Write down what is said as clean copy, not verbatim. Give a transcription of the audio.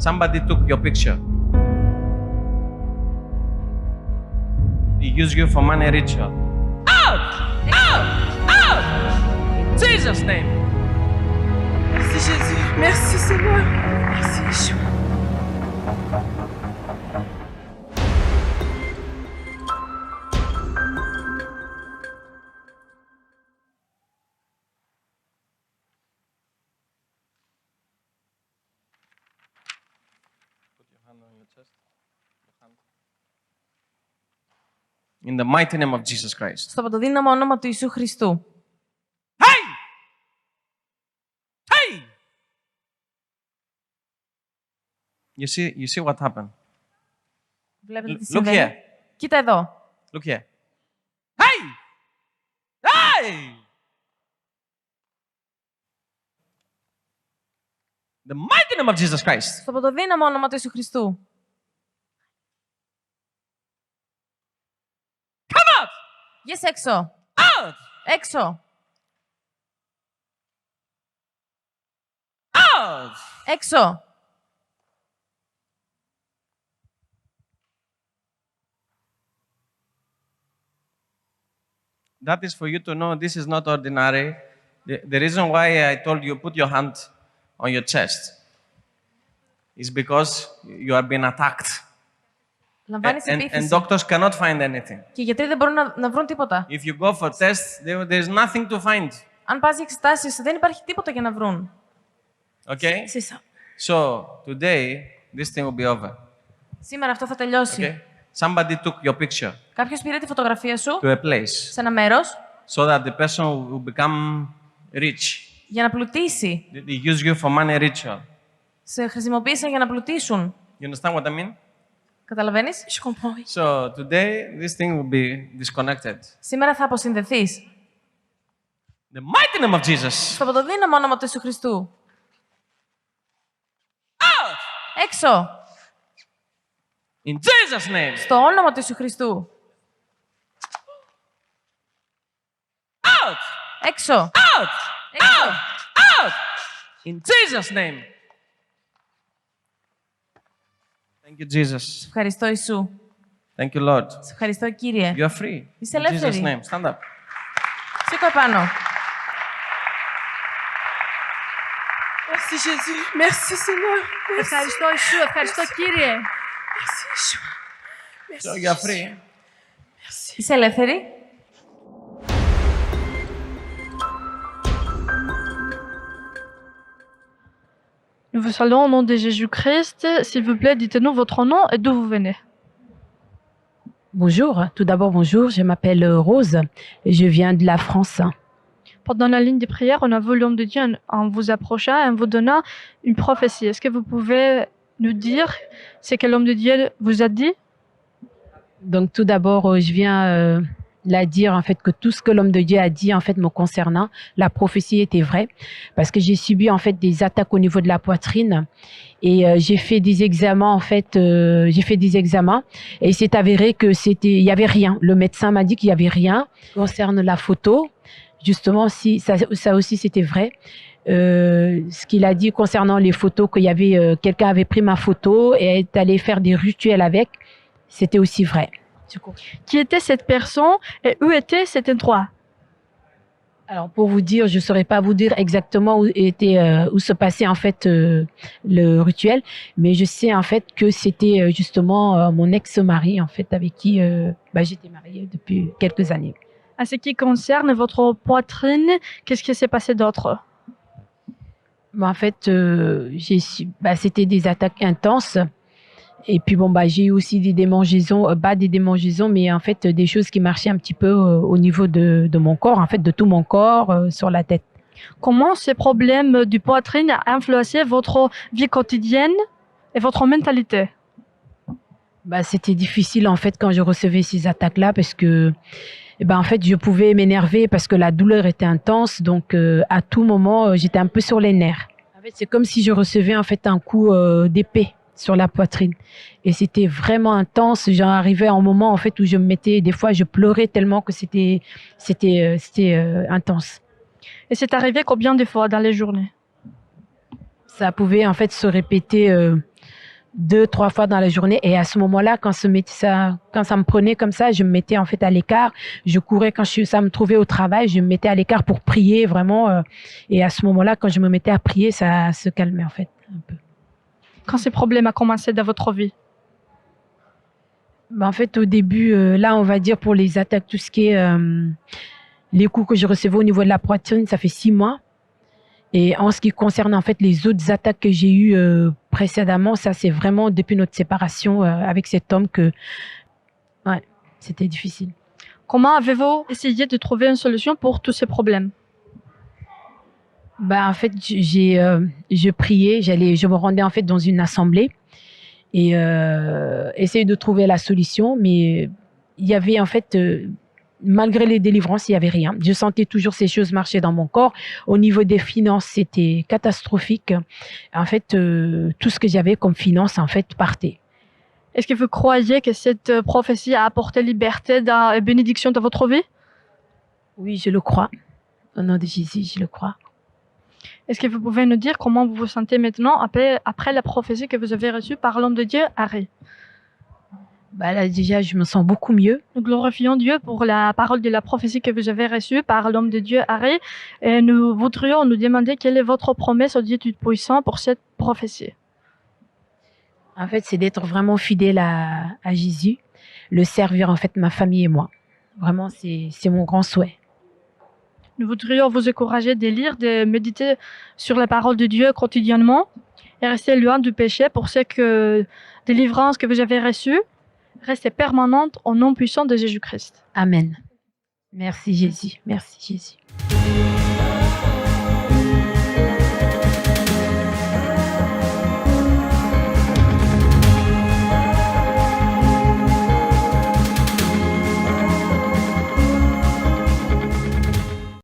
Somebody took your picture. They use you for money ritual. Out! Out! Out! In Jesus' name. Merci Jésus. Merci Seigneur. Merci Yeshua. Put your hand on your chest. Your hand. In the mighty name of Jesus Christ. Στο παντοδύναμο όνομα του Ιησού Χριστού. Hey! Hey! You see what happened? Βλέπετε τι Look συμβαίνει. here. Κοίτα εδώ. Look here. Hey! Hey! The mighty name of Jesus Christ. Στο παντοδύναμο όνομα του Ιησού Χριστού. Come out! Βγες έξω. Out! Έξω. Out! Έξω. That is for you to know this is not ordinary. The reason why I told you put your hand on your chest is because you are being attacked. Λαμβάνεις And επίθεση. doctors cannot find anything. Και οι γιατροί δεν μπορούν να βρουν τίποτα. If you go for tests, there's nothing to find. Αν πας για εξετάσεις, δεν υπάρχει τίποτα για να βρουν. Okay? C'est ça. So today, this thing will be over. Σήμερα αυτό θα τελειώσει. Okay? Somebody took your picture Κάποιος πήρε τη φωτογραφία σου to a place σε ένα μέρος so that the person will become rich. για να πλουτίσει. They use you for money ritual. Σε χρησιμοποίησαν για να πλουτίσουν. You understand what I mean? Καταλαβαίνεις? Je comprends, oui. So today, this thing will be disconnected. Σήμερα θα αποσυνδεθείς. The mighty name of Jesus. Στο παντοδύναμο όνομα του Ιησού Χριστού. Out! Έξω. In Jesus' name. Στο όνομα του Ιησού Χριστού. Out! Έξω. Out! Έξω. Out! In Jesus' name. Thank you, Jesus. Σε ευχαριστώ, Ιησού. Thank you, Lord. Σε ευχαριστώ, Κύριε. You are free. Είσαι In Jesus' ελεύθερη. name. Stand up. Σήκω επάνω. Merci Jésus. Merci Seigneur. Merci. Ευχαριστώ Ιησού, ευχαριστώ Κύριε. Merci Yeshua. Merci. So you are free. Merci. Είσαι ελεύθερη. Nous vous saluons au nom de Jésus-Christ. S'il vous plaît, dites-nous votre nom et d'où vous venez. Bonjour, tout d'abord bonjour, je m'appelle Rose et je viens de la France. Pendant la ligne de prière, on a vu l'homme de Dieu en vous approchant et en vous donnant une prophétie. Est-ce que vous pouvez nous dire ce que l'homme de Dieu vous a dit? Donc tout d'abord, je viens la dire en fait que tout ce que l'homme de Dieu a dit en fait me concernant, la prophétie était vraie parce que j'ai subi en fait des attaques au niveau de la poitrine et j'ai fait des examens en fait, j'ai fait des examens et il s'est avéré que il y avait rien. Le médecin m'a dit qu'il y avait rien. Concerne la photo, justement, si ça aussi c'était vrai. Ce qu'il a dit concernant les photos, qu'il y avait quelqu'un avait pris ma photo et est allé faire des rituels avec, c'était aussi vrai. Qui était cette personne et où était cet endroit? Alors pour vous dire, je ne saurais pas vous dire exactement où se passait en fait le rituel, mais je sais en fait que c'était justement mon ex-mari en fait avec qui j'étais mariée depuis quelques années. En ce qui concerne votre poitrine, qu'est-ce qui s'est passé d'autre? En fait, c'était des attaques intenses. Et puis j'ai eu aussi des démangeaisons, des démangeaisons, mais en fait des choses qui marchaient un petit peu au niveau de mon corps, en fait de tout mon corps, sur la tête. Comment ces problèmes du poitrine ont influencé votre vie quotidienne et votre mentalité? C'était difficile en fait quand je recevais ces attaques-là parce que en fait je pouvais m'énerver parce que la douleur était intense, donc à tout moment j'étais un peu sur les nerfs. En fait, c'est comme si je recevais en fait un coup d'épée sur la poitrine et c'était vraiment intense. J'en arrivais à un moment en fait où je me mettais, des fois je pleurais tellement que c'était intense. Et c'est arrivé combien de fois dans les journées? Ça pouvait en fait se répéter 2-3 fois dans la journée. Et à ce moment-là, quand ça me prenait comme ça, je me mettais en fait à l'écart. Je courais ça me trouvait au travail, je me mettais à l'écart pour prier vraiment. Et à ce moment-là, quand je me mettais à prier, ça se calmait en fait un peu. Quand ces problèmes ont commencé dans votre vie? En fait, au début, là, on va dire pour les attaques, tout ce qui est les coups que je recevais au niveau de la poitrine, ça fait 6 mois. Et en ce qui concerne en fait les autres attaques que j'ai eues précédemment, ça c'est vraiment depuis notre séparation avec cet homme que ouais, c'était difficile. Comment avez-vous essayé de trouver une solution pour tous ces problèmes? En fait, je priais, je me rendais en fait dans une assemblée et essayer de trouver la solution, mais il y avait en fait malgré les délivrances, il n'y avait rien. Je sentais toujours ces choses marcher dans mon corps. Au niveau des finances, c'était catastrophique. En fait, tout ce que j'avais comme finance, en fait, partait. Est-ce que vous croyez que cette prophétie a apporté liberté et bénédiction dans votre vie? Oui, je le crois. Au nom de Jésus, je le crois. Est-ce que vous pouvez nous dire comment vous vous sentez maintenant après la prophétie que vous avez reçue par l'homme de Dieu, Harry? Là, déjà, je me sens beaucoup mieux. Nous glorifions Dieu pour la parole de la prophétie que vous avez reçue par l'homme de Dieu, Harry. Et nous voudrions nous demander quelle est votre promesse au Dieu Tout-Puissant pour cette prophétie. En fait, c'est d'être vraiment fidèle à Jésus, le servir, en fait, ma famille et moi. Vraiment, c'est mon grand souhait. Nous voudrions vous encourager de lire, de méditer sur la parole de Dieu quotidiennement et rester loin du péché pour cette délivrance que vous avez reçue. Restez permanente au nom puissant de Jésus-Christ. Amen. Merci Jésus. Merci Jésus.